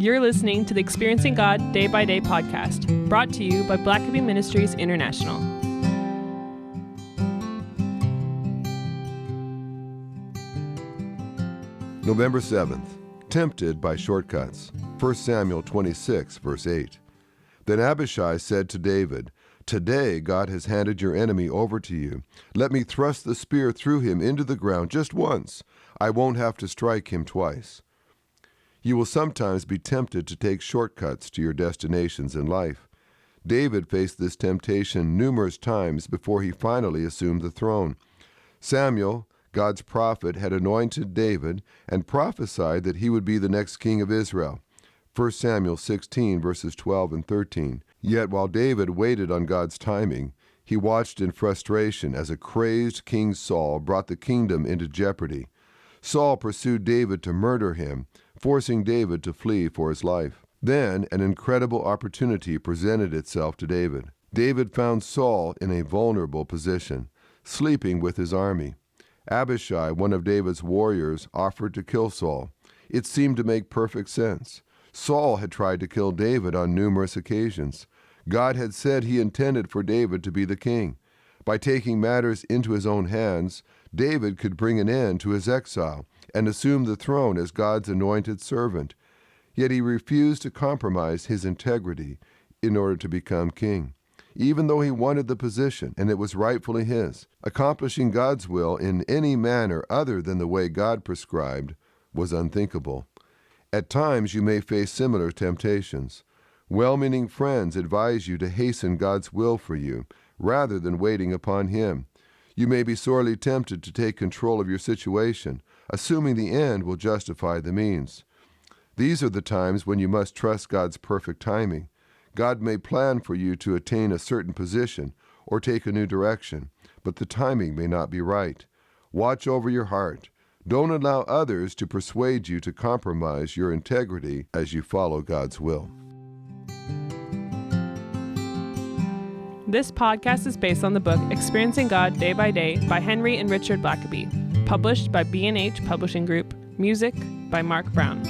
You're listening to the Experiencing God Day by Day podcast, brought to you by Blackaby Ministries International. November 7th, tempted by shortcuts. 1 Samuel 26, verse 8. Then Abishai said to David, "Today God has handed your enemy over to you. Let me thrust the spear through him into the ground just once. I won't have to strike him twice." You will sometimes be tempted to take shortcuts to your destinations in life. David faced this temptation numerous times before he finally assumed the throne. Samuel, God's prophet, had anointed David and prophesied that he would be the next king of Israel. 1 Samuel 16, verses 12 and 13. Yet while David waited on God's timing, he watched in frustration as a crazed King Saul brought the kingdom into jeopardy. Saul pursued David to murder him, forcing David to flee for his life. Then an incredible opportunity presented itself to David. David found Saul in a vulnerable position, sleeping with his army. Abishai, one of David's warriors, offered to kill Saul. It seemed to make perfect sense. Saul had tried to kill David on numerous occasions. God had said he intended for David to be the king. By taking matters into his own hands, David could bring an end to his exile and assume the throne as God's anointed servant. Yet he refused to compromise his integrity in order to become king, even though he wanted the position and it was rightfully his. Accomplishing God's will in any manner other than the way God prescribed was unthinkable. At times you may face similar temptations. Well-meaning friends advise you to hasten God's will for you rather than waiting upon Him. You may be sorely tempted to take control of your situation, assuming the end will justify the means. These are the times when you must trust God's perfect timing. God may plan for you to attain a certain position or take a new direction, but the timing may not be right. Watch over your heart. Don't allow others to persuade you to compromise your integrity as you follow God's will. This podcast is based on the book Experiencing God Day by Day by Henry and Richard Blackaby, published by B&H Publishing Group, music by Mark Brown.